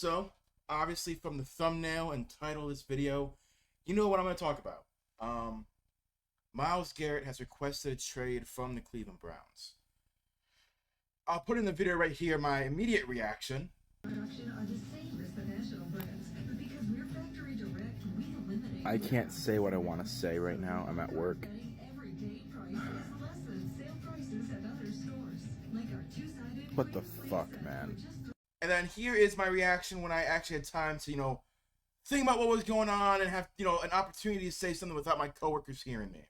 So, obviously from the thumbnail and title of this video, you know what I'm going to talk about. Myles Garrett has requested a trade from the Cleveland Browns. I'll put in the video right here my immediate reaction. I can't say what I want to say right now. I'm at work. What the fuck, man? And then here is my reaction when I actually had time to, think about what was going on and have, an opportunity to say something without my coworkers hearing me.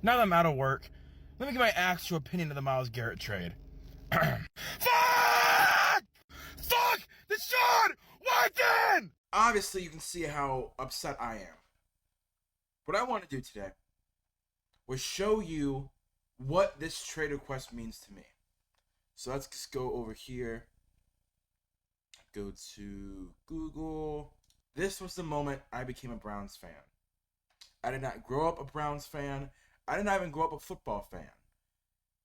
Now that I'm out of work, let me give my actual opinion of the Myles Garrett trade. Fuck! Fuck! Deshaun Watson! Obviously, you can see how upset I am. What I want to do today was show you what this trade request means to me. So let's just go over here. Go to Google. This was the moment I became a Browns fan. I did not grow up a Browns fan. I did not even grow up a football fan.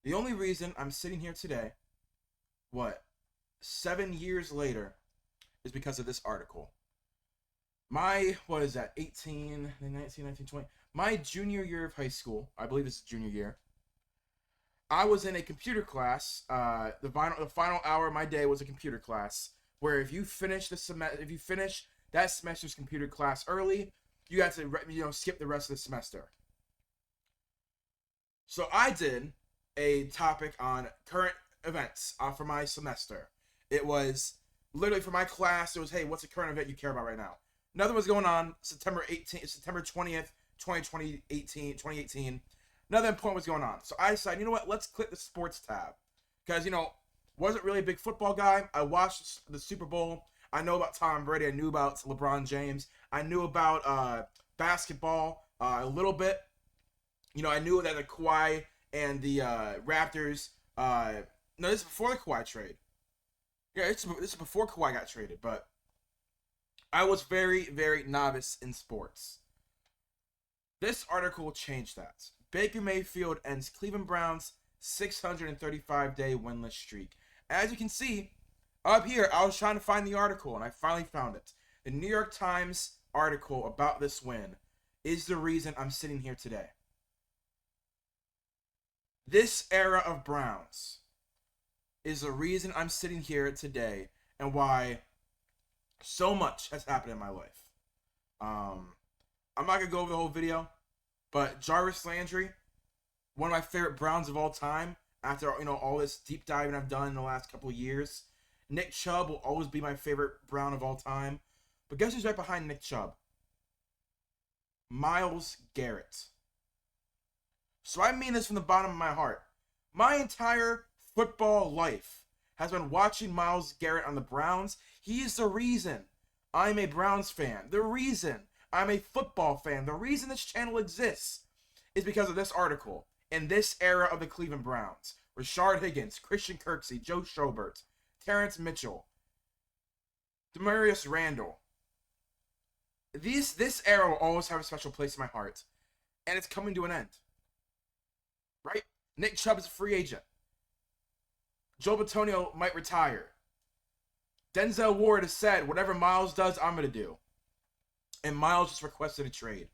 The only reason I'm sitting here today, 7 years later, is because of this article. My, 18, 19, 19, 20. My junior year of high school, I believe it's junior year, I was in a computer class. The final hour of my day was a computer class where if you finish that semester's computer class early, you had to skip the rest of the semester. So I did a topic on current events for my semester. It was literally for my class. It was, hey, what's a current event you care about right now? Nothing was going on. September 20th, 2018. Nothing important was going on. So I decided, you know what? Let's click the sports tab. Because, wasn't really a big football guy. I watched the Super Bowl. I know about Tom Brady. I knew about LeBron James. I knew about basketball a little bit. I knew that the Kawhi and the Raptors. No, this is before the Kawhi trade. Yeah, this is before Kawhi got traded. But I was very, very novice in sports. This article changed that. Baker Mayfield ends Cleveland Browns' 635-day winless streak. As you can see, up here, I was trying to find the article, and I finally found it. The New York Times article about this win is the reason I'm sitting here today. This era of Browns is the reason I'm sitting here today and why so much has happened in my life. I'm not going to go over the whole video, but Jarvis Landry, one of my favorite Browns of all time, after all this deep diving I've done in the last couple of years. Nick Chubb will always be my favorite Brown of all time. But guess who's right behind Nick Chubb? Myles Garrett. So I mean this from the bottom of my heart. My entire football life has been watching Myles Garrett on the Browns. He is the reason I'm a Browns fan. The reason I'm a football fan. The reason this channel exists is because of this article. In this era of the Cleveland Browns, Rashard Higgins, Christian Kirksey, Joe Schobert, Terrence Mitchell, Demarius Randall. This era will always have a special place in my heart. And it's coming to an end. Right? Nick Chubb is a free agent. Joe Bitonio might retire. Denzel Ward has said, whatever Myles does, I'm going to do. And Myles just requested a trade.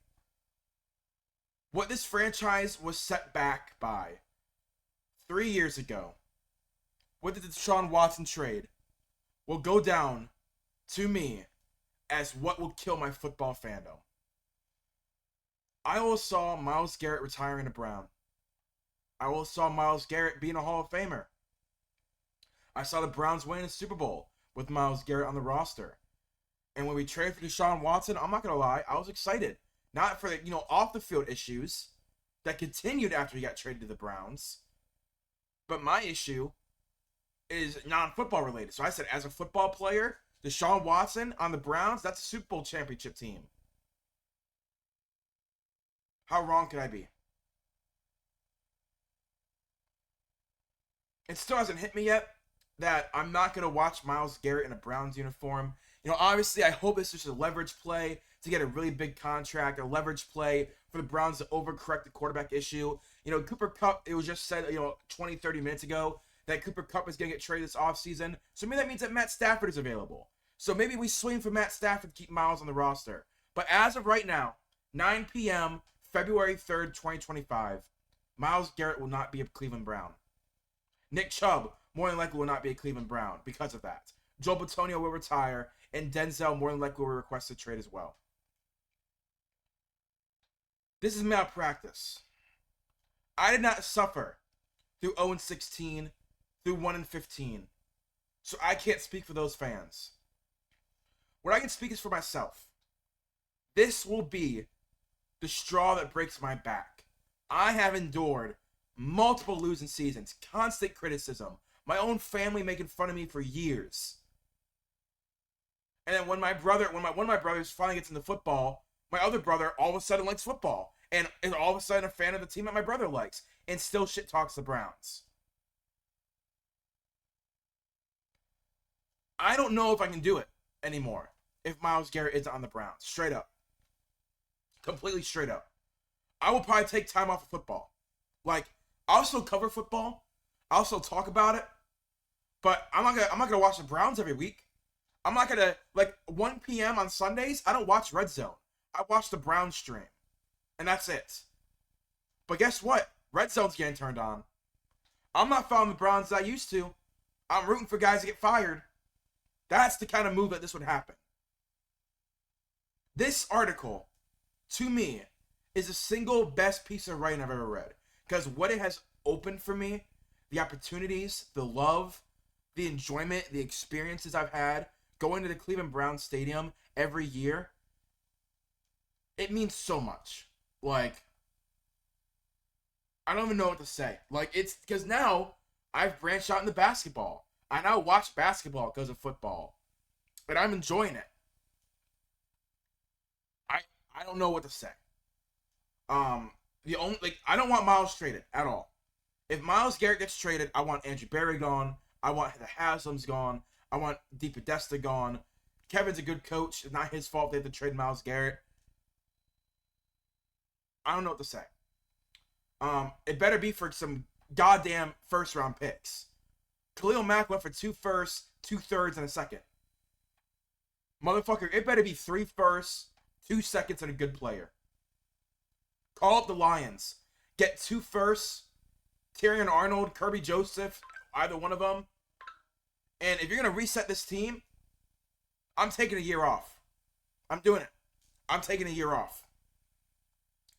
What this franchise was set back by 3 years ago with the Deshaun Watson trade will go down to me as what will kill my football fandom. I always saw Myles Garrett retiring a Brown. I always saw Myles Garrett being a Hall of Famer. I saw the Browns win a Super Bowl with Myles Garrett on the roster. And when we traded for Deshaun Watson, I'm not going to lie, I was excited. Not for the, off the field issues that continued after he got traded to the Browns. But my issue is non-football related. So I said, as a football player, Deshaun Watson on the Browns, that's a Super Bowl championship team. How wrong could I be? It still hasn't hit me yet that I'm not going to watch Myles Garrett in a Browns uniform. Obviously, I hope it's just a leverage play to get a really big contract, a leverage play for the Browns to overcorrect the quarterback issue. Cooper Kupp, it was just said, 20, 30 minutes ago that Cooper Kupp is going to get traded this offseason. So, that means that Matt Stafford is available. So maybe we swing for Matt Stafford to keep Myles on the roster. But as of right now, 9 p.m., February 3rd, 2025, Myles Garrett will not be a Cleveland Brown. Nick Chubb more than likely will not be a Cleveland Brown because of that. Joel Bitonio will retire, and Denzel more than likely will request a trade as well. This is malpractice. I did not suffer through 0-16, through 1-15. So I can't speak for those fans. What I can speak is for myself. This will be the straw that breaks my back. I have endured multiple losing seasons, constant criticism, my own family making fun of me for years. And then when one of my brothers finally gets into football, my other brother all of a sudden likes football. And is all of a sudden a fan of the team that my brother likes. And still shit talks the Browns. I don't know if I can do it anymore if Myles Garrett isn't on the Browns. Straight up. Completely straight up. I will probably take time off of football. Like, I'll still cover football. I'll still talk about it. But I'm not gonna watch the Browns every week. I'm not gonna, like, 1 p.m. on Sundays, I don't watch Red Zone. I watch the Browns stream. And that's it. But guess what? Red Zone's getting turned on. I'm not following the Browns as I used to. I'm rooting for guys to get fired. That's the kind of move that this would happen. This article, to me, is the single best piece of writing I've ever read. Because what it has opened for me, the opportunities, the love, the enjoyment, the experiences I've had going to the Cleveland Browns Stadium every year, it means so much. Like, I don't even know what to say. Like, it's because now I've branched out into basketball. I now watch basketball because of football. But I'm enjoying it. I don't know what to say. I don't want Myles traded at all. If Myles Garrett gets traded, I want Andrew Berry gone. I want the Haslam's gone. I want DePodesta gone. Kevin's a good coach. It's not his fault they have to trade Myles Garrett. I don't know what to say. It better be for some goddamn first round picks. Khalil Mack went for 2 firsts, 2 thirds, and a second. Motherfucker, it better be 3 firsts, 2 seconds, and a good player. Call up the Lions. Get 2 firsts, Tyrion Arnold, Kirby Joseph, either one of them. And if you're going to reset this team, I'm taking a year off. I'm doing it. I'm taking a year off.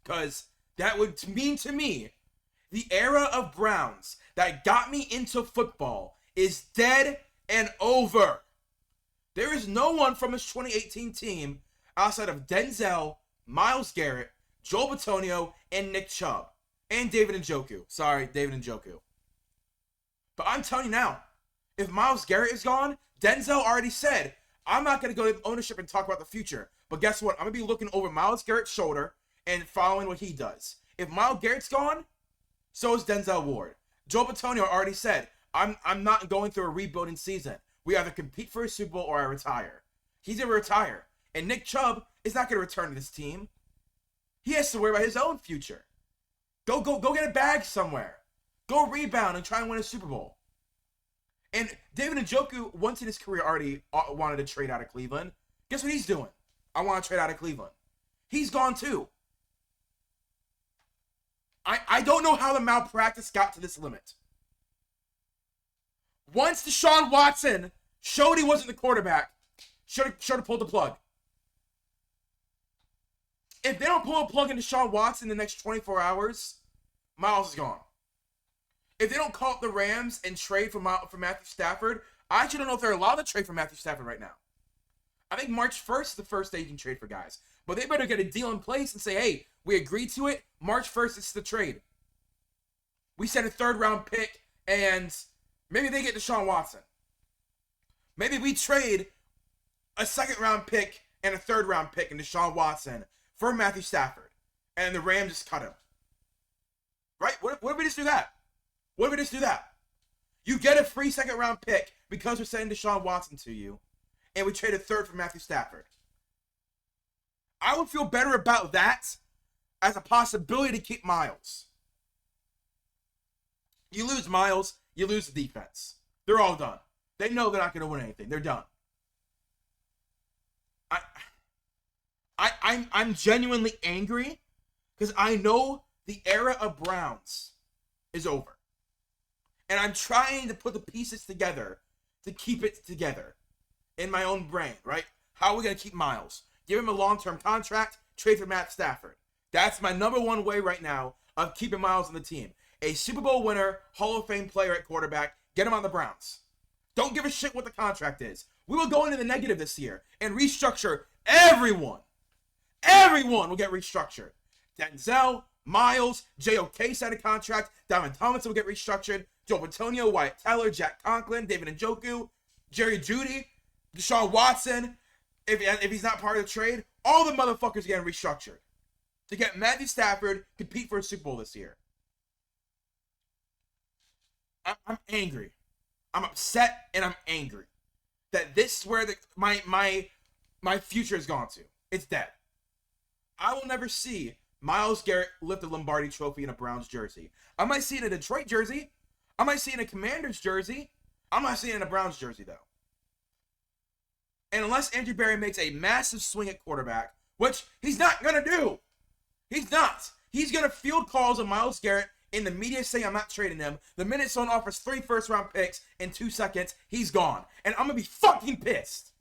Because that would mean to me, the era of Browns that got me into football is dead and over. There is no one from his 2018 team outside of Denzel, Myles Garrett, Joel Bitonio, and Nick Chubb. And David Njoku. Sorry, David Njoku. But I'm telling you now, if Myles Garrett is gone, Denzel already said, I'm not going to go to ownership and talk about the future. But guess what? I'm going to be looking over Myles Garrett's shoulder and following what he does. If Myles Garrett's gone, so is Denzel Ward. Joe Bitonio already said, I'm not going through a rebuilding season. We either compete for a Super Bowl or I retire. He's going to retire. And Nick Chubb is not going to return to this team. He has to worry about his own future. Go get a bag somewhere. Go rebound and try and win a Super Bowl. And David Njoku, once in his career, already wanted to trade out of Cleveland. Guess what he's doing? I want to trade out of Cleveland. He's gone too. I don't know how the malpractice got to this limit. Once Deshaun Watson showed he wasn't the quarterback, should have pulled the plug. If they don't pull a plug in Deshaun Watson in the next 24 hours, Myles is gone. If they don't call up the Rams and trade for Matthew Stafford, I actually don't know if they're allowed to trade for Matthew Stafford right now. I think March 1st is the first day you can trade for guys. But they better get a deal in place and say, hey, we agreed to it. March 1st is the trade. We set a 3rd round pick, and maybe they get Deshaun Watson. Maybe we trade a 2nd round pick and a 3rd round pick in Deshaun Watson for Matthew Stafford. And the Rams just cut him. Right? What if we just do that? What if we just do that? You get a free 2nd round pick because we're sending Deshaun Watson to you, and we trade a 3rd for Matthew Stafford. I would feel better about that as a possibility to keep Myles. You lose Myles, you lose the defense. They're all done. They know they're not going to win anything. They're done. I'm genuinely angry because I know the era of Browns is over. And I'm trying to put the pieces together to keep it together in my own brain, right? How are we going to keep Myles? Give him a long-term contract, trade for Matt Stafford. That's my number one way right now of keeping Myles on the team. A Super Bowl winner, Hall of Fame player at quarterback, get him on the Browns. Don't give a shit what the contract is. We will go into the negative this year and restructure everyone. Everyone will get restructured. Denzel, Myles, J.O.K. signed a contract. Dalvin Tomlinson will get restructured. Joe Bitonio, Wyatt Teller, Jack Conklin, David Njoku, Jerry Jeudy, Deshaun Watson. If he's not part of the trade, all the motherfuckers getting restructured to get Matthew Stafford compete for a Super Bowl this year. I'm angry. I'm upset and I'm angry that this is where my future has gone to. It's dead. I will never see Myles Garrett lift a Lombardi trophy in a Browns jersey. I might see it in a Detroit jersey. I might see it in a Commanders jersey. I'm not seeing it in a Browns jersey, though. And unless Andrew Berry makes a massive swing at quarterback, which he's not going to do. He's not. He's going to field calls on Myles Garrett in the media saying I'm not trading him. The minute someone offers 3 first-round picks in 2 seconds, he's gone. And I'm going to be fucking pissed.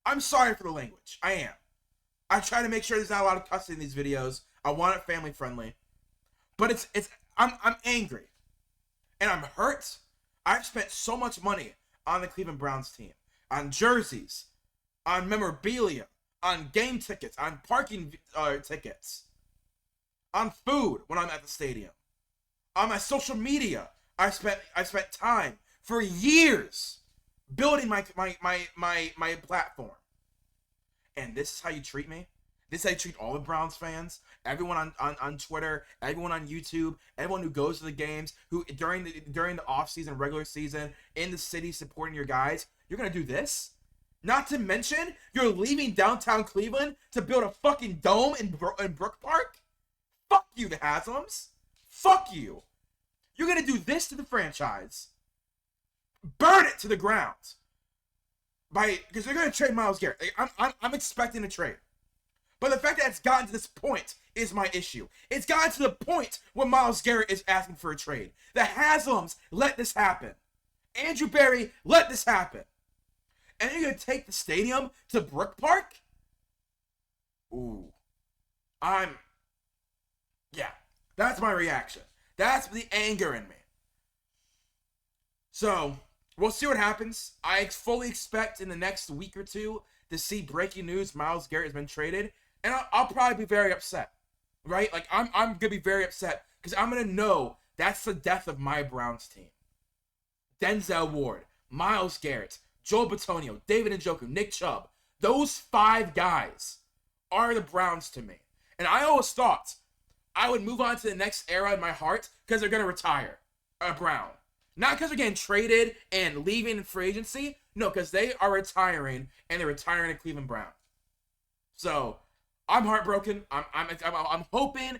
I'm sorry for the language. I am. I try to make sure there's not a lot of cussing in these videos. I want it family friendly. But I'm angry. And I'm hurt. I've spent so much money on the Cleveland Browns team. On jerseys. On memorabilia. On game tickets. On parking tickets. On food when I'm at the stadium. On my social media. I spent time for years building my platform. And this is how you treat me? This is how you treat all the Browns fans? Everyone on Twitter, everyone on YouTube, everyone who goes to the games, who during the off-season, regular season, in the city supporting your guys, you're going to do this? Not to mention, you're leaving downtown Cleveland to build a fucking dome in Brook Park? Fuck you, the Haslams. Fuck you. You're going to do this to the franchise. Burn it to the ground. Because they're going to trade Myles Garrett. I'm expecting a trade. But the fact that it's gotten to this point is my issue. It's gotten to the point where Myles Garrett is asking for a trade. The Haslams let this happen. Andrew Berry let this happen. And you're going to take the stadium to Brook Park? Ooh. Yeah. That's my reaction. That's the anger in me. So, we'll see what happens. I fully expect in the next week or two to see breaking news Myles Garrett has been traded. And I'll probably be very upset. Right? Like, I'm going to be very upset because I'm going to know that's the death of my Browns team. Denzel Ward, Myles Garrett, Joel Bitonio, David Njoku, Nick Chubb. Those 5 guys are the Browns to me. And I always thought I would move on to the next era in my heart because they're going to retire a Brown. Not because they're getting traded and leaving in free agency. No, because they are retiring and they're retiring a Cleveland Brown. So, I'm heartbroken. I'm hoping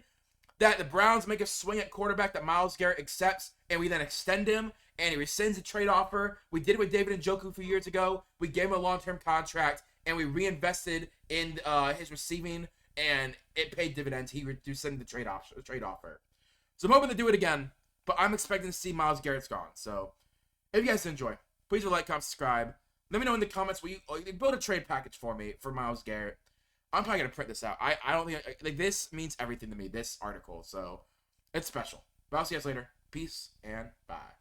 that the Browns make a swing at quarterback that Myles Garrett accepts and we then extend him and he rescinds the trade offer. We did it with David Njoku a few years ago. We gave him a long-term contract and we reinvested in his receiving and it paid dividends. He reduced the trade offer. So I'm hoping to do it again, but I'm expecting to see Myles Garrett's gone. So if you guys enjoy, please like, comment, subscribe. Let me know in the comments will you build a trade package for me for Myles Garrett. I'm probably gonna print this out. I don't think like this means everything to me. This article, so it's special. But I'll see you guys later. Peace and bye.